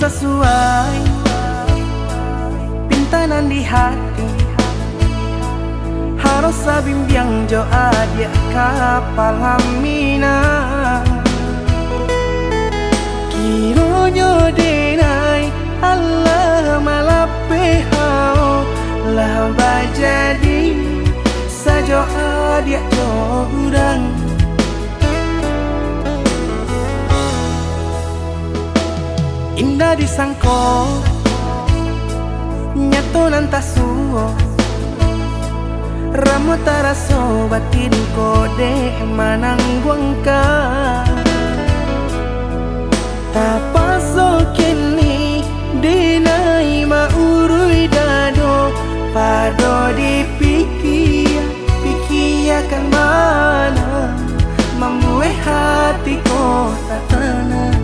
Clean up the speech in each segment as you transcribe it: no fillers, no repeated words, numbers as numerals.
sesuai pintanan di hati. Harus sabimbiang jo adia kapal hamina. Kiro jo denai Allah malape hao lah bajadi sajo adia jo udang. Indah disangko nyato nantasuo ramu taraso batin kode manangguangka tapaso kini dinai maurui dado pado dipikiakan mana membuat hatiku tak tenang.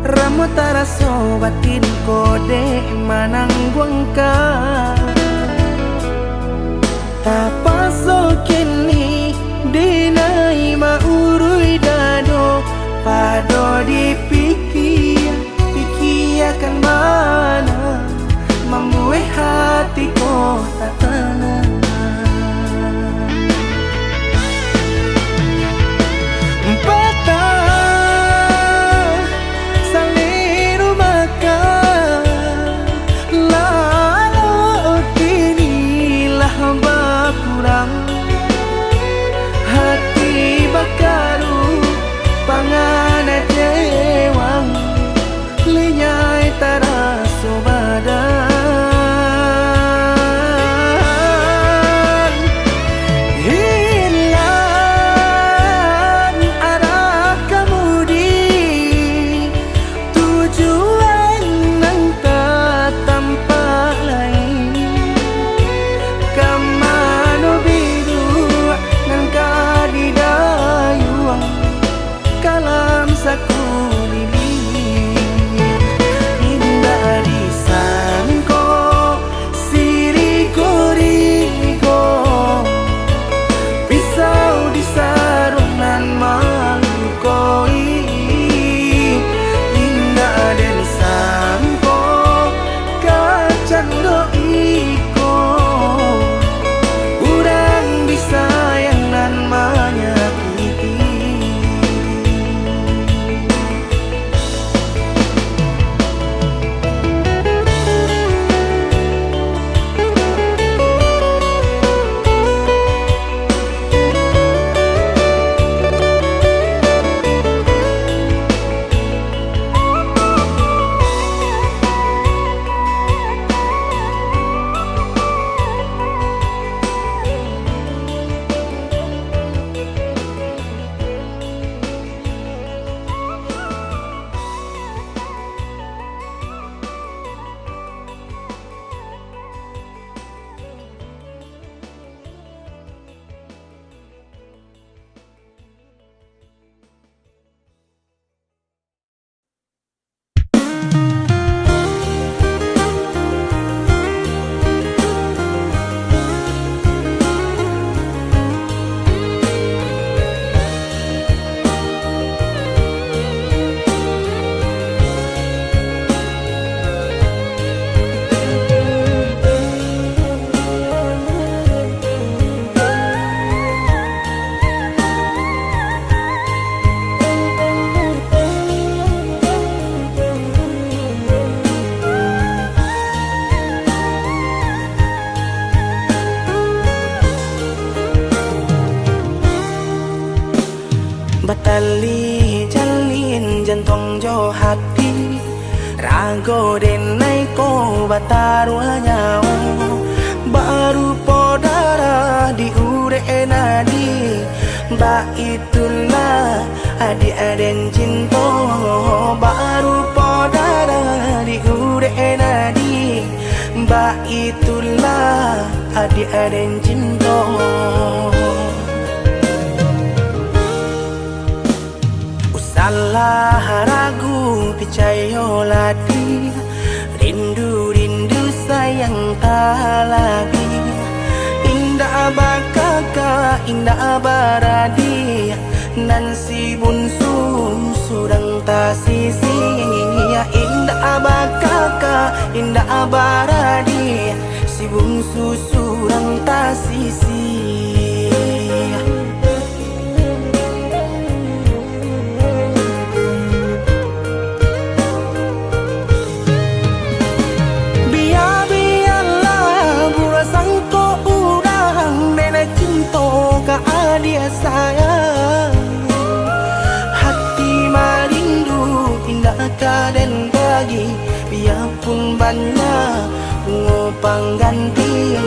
Ramo taraso batin kode manangguang ka Tapaso kini dinai maurui dado Pado dipikir akan mana Membuat hatiku tak tenang Batali jalin jantung jo hati Rago denai ko batarua nyau Baru podara di ure nadi Ba itulah adi aden cinto Baru podara di ure nadi Ba itulah adi aden cinto Salah ragu picayo ladi Rindu sayang tak lagi Indah bakaka indah baradi Nan si bunsu surang tak sisi Indah bakaka indah baradi Si bunsu surang tak sisi Dia sayang hati marindu indah kaden bagi biarpun banyak ngopang ganti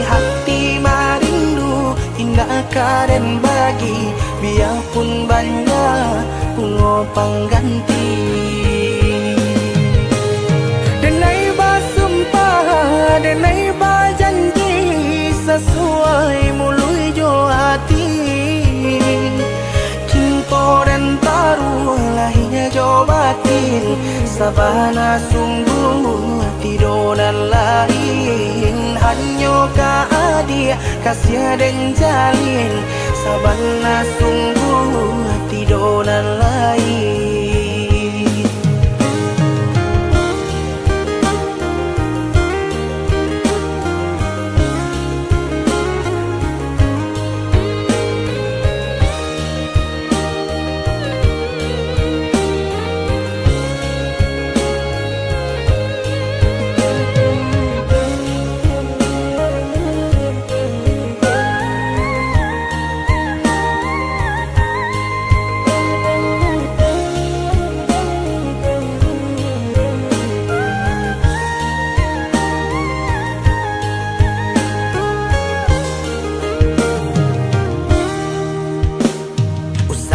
hati marindu indah kaden bagi biarpun banyak ngopang ganti denai basumpah denai bajanji sesuai mului jo hati cinta dan taruh batin sabana sungguh tidonan lain hanya ka adia kasih dan jalin sabana sungguh tidonan lain.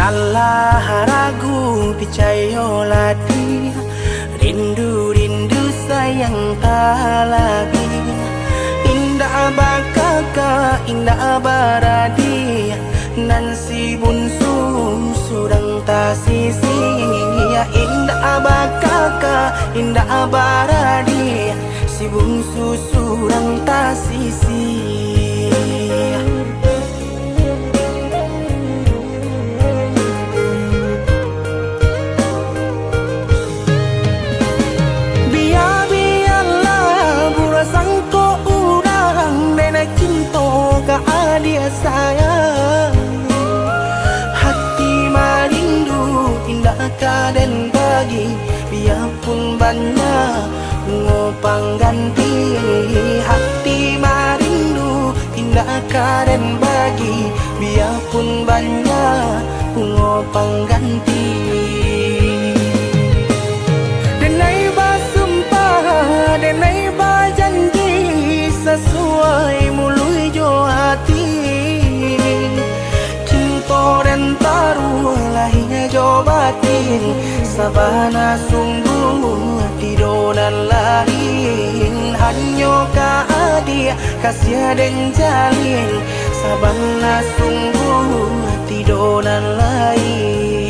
Salah ragu picayo lati rindu sayang tak lagi indah bakaka indah baradi nan si bunsu surang tak sisi ya indah bakaka indah baradi si bunsu surang tak sisi. Dia sayang hati marindu indah kaden bagi biarpun banyak ngopang ganti hati marindu indah kaden bagi biarpun banyak ngopang ganti denai basumpah denai bajanji sesuai mului jo hati cinta dan taruh lahirnya jo batin sabana sungguh tidonan lain hanya ka adia kasih dan jalin sabana sungguh tidonan lain.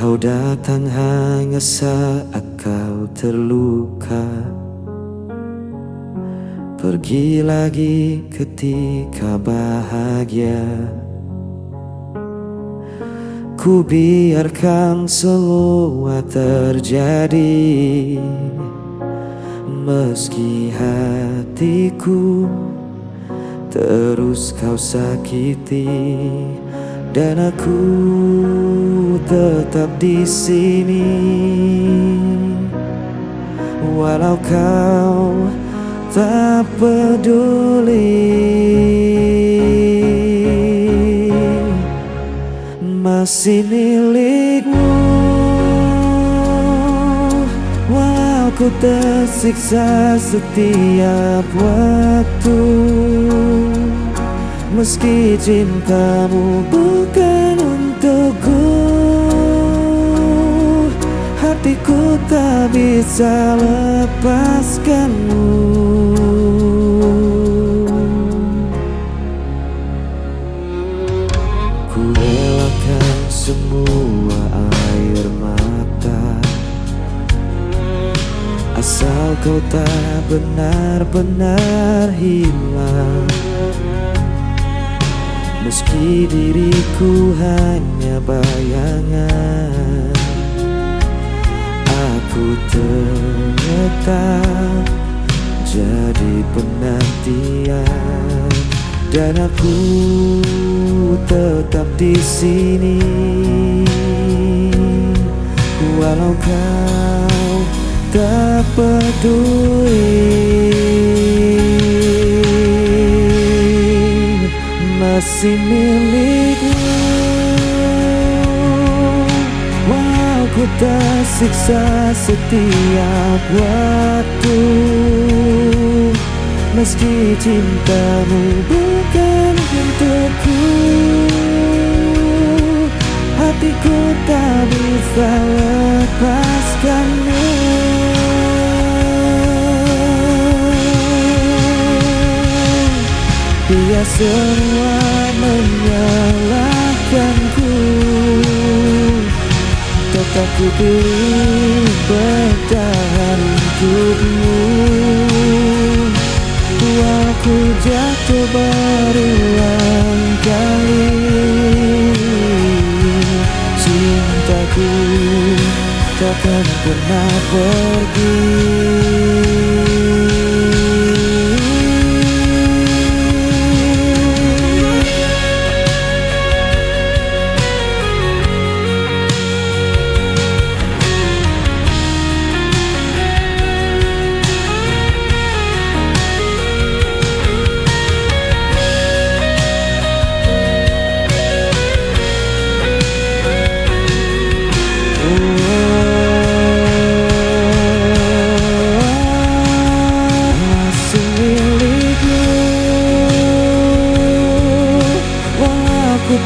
Kau datang hanya saat kau terluka, pergi lagi ketika bahagia. Ku biarkan semua terjadi, meski hatiku terus kau sakiti. Dan aku tetap di sini, walau kau tak peduli. Masih milikmu, walau ku tersiksa setiap waktu. Meski cintamu bukan untukku, hatiku tak bisa lepaskanmu. Ku relakan semua air mata, asal kau tak benar-benar hilang. Meski diriku hanya bayangan, aku tetap jadi penantian. Dan aku tetap di sini, walau kau tak peduli. Masih milikmu, walau ku tersiksa setiap waktu. Meski cintamu bukan untukku, hatiku tak bisa lepaskanmu. Biar semua menyalahkanku, tetap ku pilih bertahan untukmu. Aku jatuh berulang kali, cintaku takkan pernah pergi.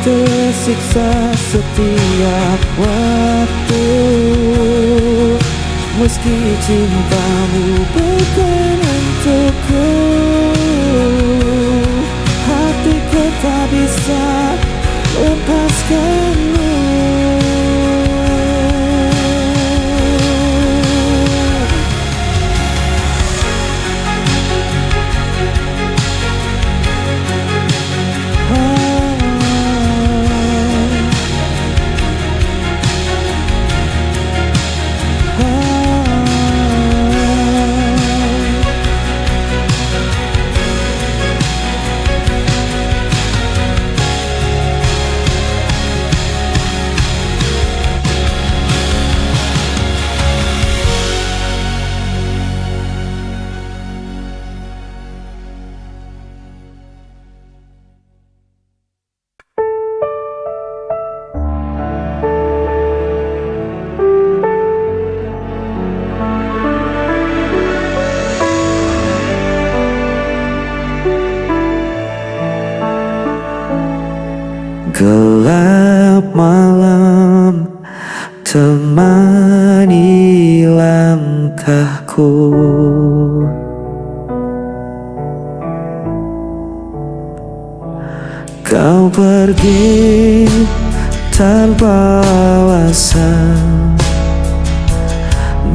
Tersiksa setiap waktu, meski cintamu bukan untukku, hatiku tak bisa lepaskanmu. Gelap malam temani langkahku, kau pergi tanpa alasan,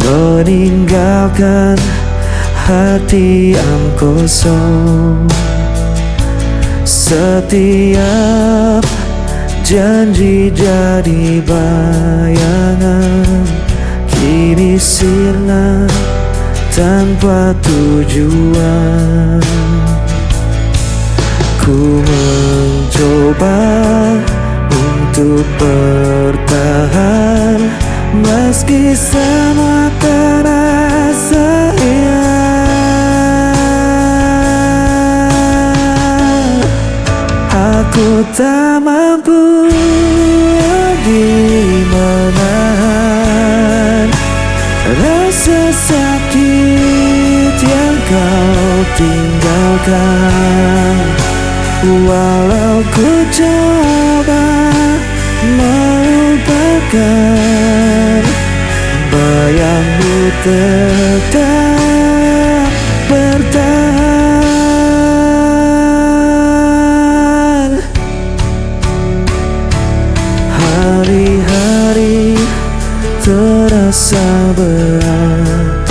meninggalkan hati yang kosong. Setiap janji jadi bayangan, kini sirna tanpa tujuan. Ku mencoba untuk bertahan, meski semua terasa hilang. Aku tak mampu lagi menahan rasa sakit yang kau tinggalkan. Walau ku coba melupakan, bayangmu tetap bertahan. Hari-hari terasa berat,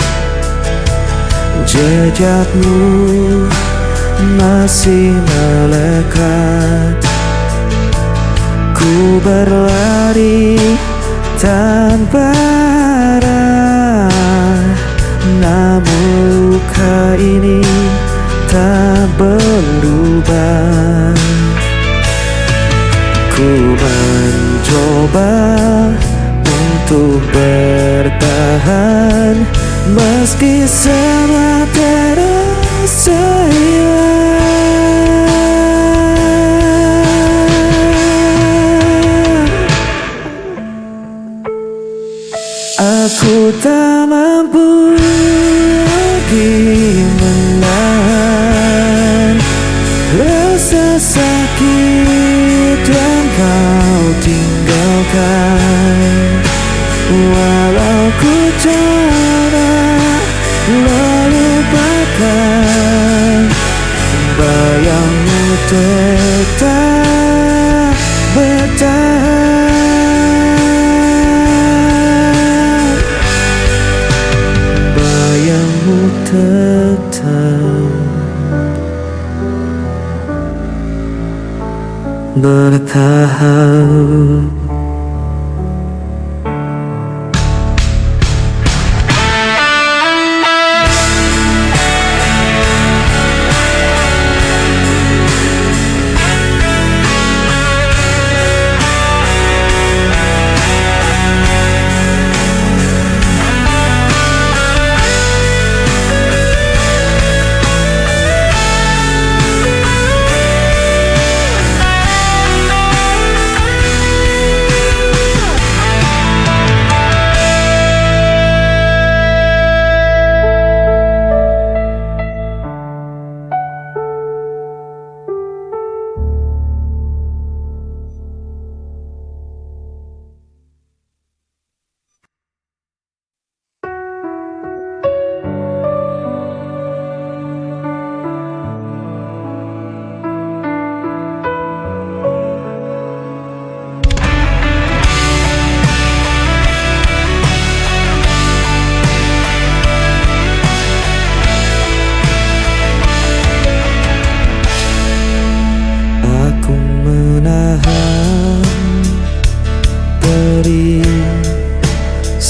jejakmu masih melekat. Ku berlari tanpa arah, namun luka ini tak berubah. Ku mencoba untuk bertahan, meski semua terasa hilang. Aku tak mampu lagi menahan rasa sakit yang kau tinggalkan. Walau ku coba melupakan, bayangmu tetap bertahan. Bayangmu tetap bertahan.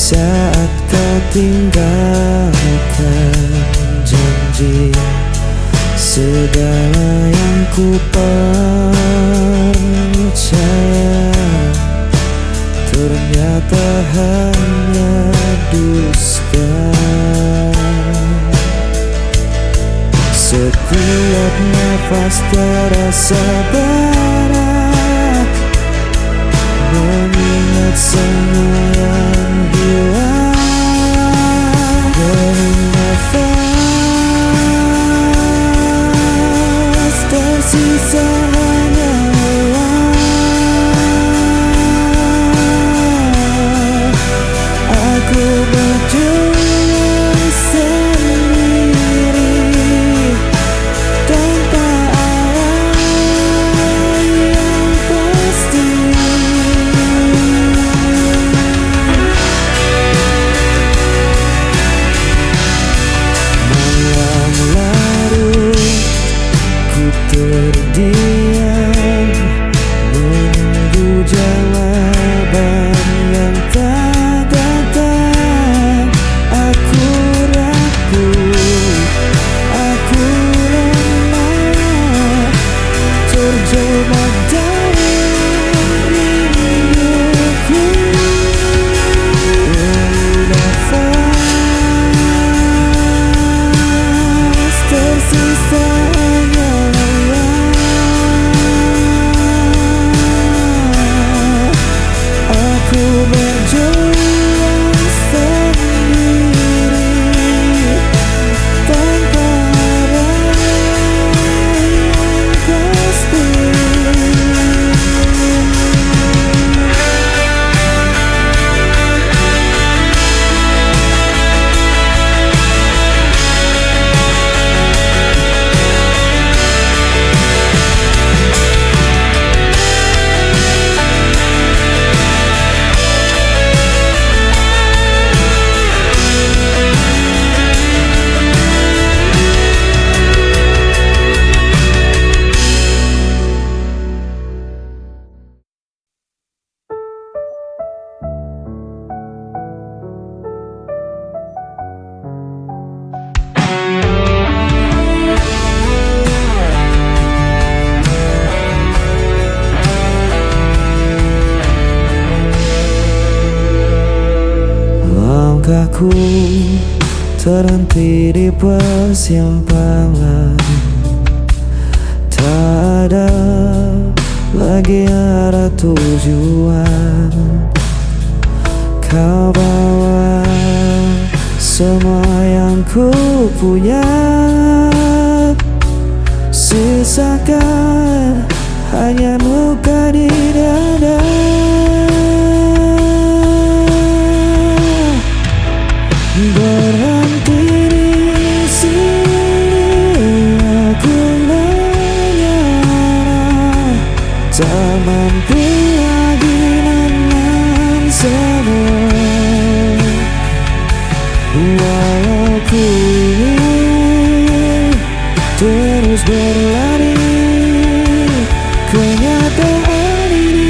Saat kau tinggalkan janji, segala yang ku percaya ternyata hanya dusta. Setiap nafas terasa berat, mengingat semua yang hilang. Dari nafas tersisa hanya lelah. Aku berjuang sendiri. 'Cause terdiam, menunggu jawaban yang tak datang. Aku rapuh, aku lemah, terjebak dalam rinduku. Nafas tersisa hanya lelah. Aku berjuang sendiri tanpa arah yang pasti. Langkahku terhenti di persimpangan, tak ada lagi arah tujuan. Kau bawa semua yang ku punya, sisakan hanya luka di dada. Berhenti di sini, aku menyerah, tak mampu lagi menahan semua. Walau ku ingin terus berlari, kenyataan ini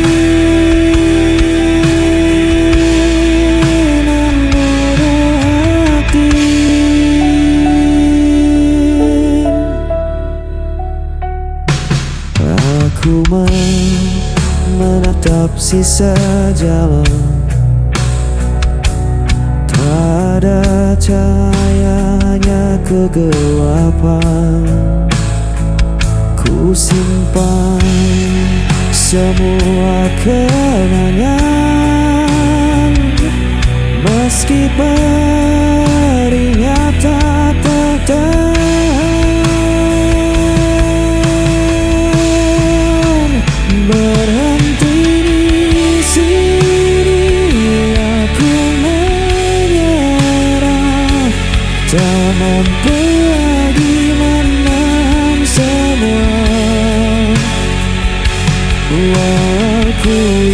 aku menatap sisa jalan, tak ada cahayanya kegelapan. Ku simpan semua kenangan, meski perihnya tak tertahan. Berhenti di sini, aku menyerah, tak mampu lagi menahan semua. Walau ku